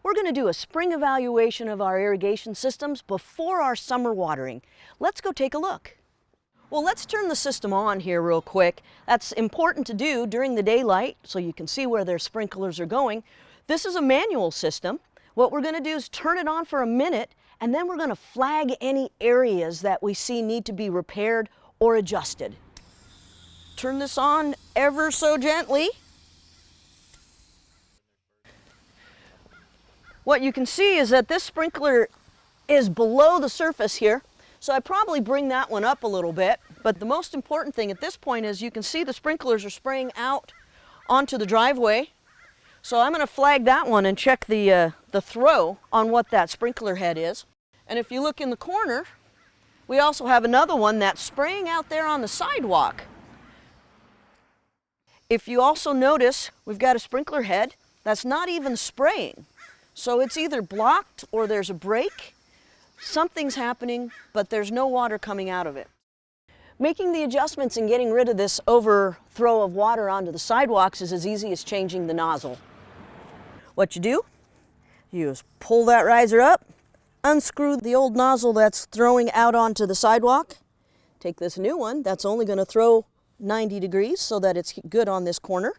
we're going to do a spring evaluation of our irrigation systems before our summer watering. Let's go take a look. Well, let's turn the system on here real quick. That's important to do during the daylight so you can see where their sprinklers are going. This is a manual system. What we're going to do is turn it on for a minute, and then we're going to flag any areas that we see need to be repaired or adjusted. Turn this on ever so gently. What you can see is that this sprinkler is below the surface here, so I probably bring that one up a little bit. But the most important thing at this point is you can see the sprinklers are spraying out onto the driveway. So I'm going to flag that one and check the throw on what that sprinkler head is. And if you look in the corner, we also have another one that's spraying out there on the sidewalk. If you also notice, we've got a sprinkler head that's not even spraying. So it's either blocked or there's a break. Something's happening, but there's no water coming out of it. Making the adjustments and getting rid of this overthrow of water onto the sidewalks is as easy as changing the nozzle. What you do, you just pull that riser up, unscrew the old nozzle that's throwing out onto the sidewalk, take this new one that's only going to throw 90 degrees so that it's good on this corner,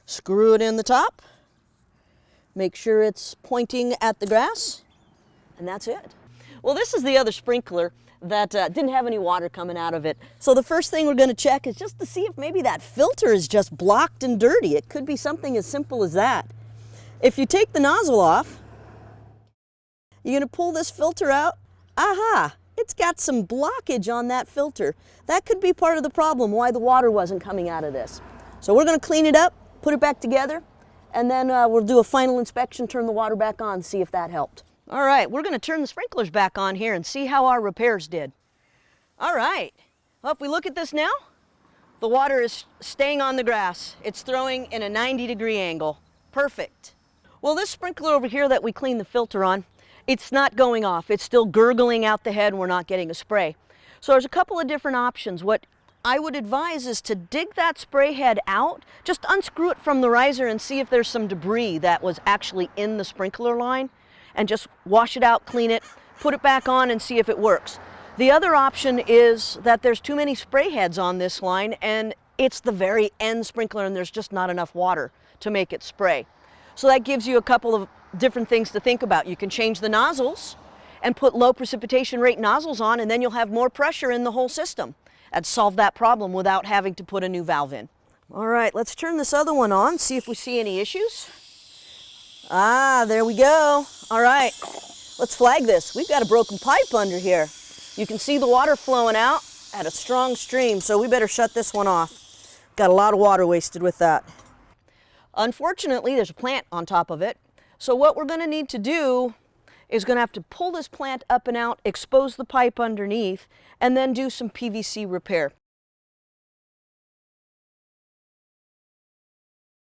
screw it in the top, make sure it's pointing at the grass, and that's it. Well, this is the other sprinkler that didn't have any water coming out of it. So the first thing we're going to check is just to see if maybe that filter is just blocked and dirty. It could be something as simple as that. If you take the nozzle off, you're going to pull this filter out. Aha! It's got some blockage on that filter. That could be part of the problem why the water wasn't coming out of this. So we're going to clean it up, put it back together, and then we'll do a final inspection, turn the water back on, see if that helped. All right, we're going to turn the sprinklers back on here and see how our repairs did. All right, well, if we look at this now, the water is staying on the grass. It's throwing in a 90-degree angle. Perfect. Well, this sprinkler over here that we cleaned the filter on, it's not going off. It's still gurgling out the head and we're not getting a spray. So there's a couple of different options. What I would advise is to dig that spray head out, just unscrew it from the riser and see if there's some debris that was actually in the sprinkler line, and just wash it out, clean it, put it back on and see if it works. The other option is that there's too many spray heads on this line and it's the very end sprinkler and there's just not enough water to make it spray. So that gives you a couple of different things to think about. You can change the nozzles and put low precipitation rate nozzles on, and then you'll have more pressure in the whole system and solve that problem without having to put a new valve in. All right, let's turn this other one on, see if we see any issues. Ah, there we go. All right, let's flag this. We've got a broken pipe under here. You can see the water flowing out at a strong stream, so we better shut this one off. Got a lot of water wasted with that. Unfortunately, there's a plant on top of it. So what we're going to need to do is going to have to pull this plant up and out, expose the pipe underneath, and then do some PVC repair.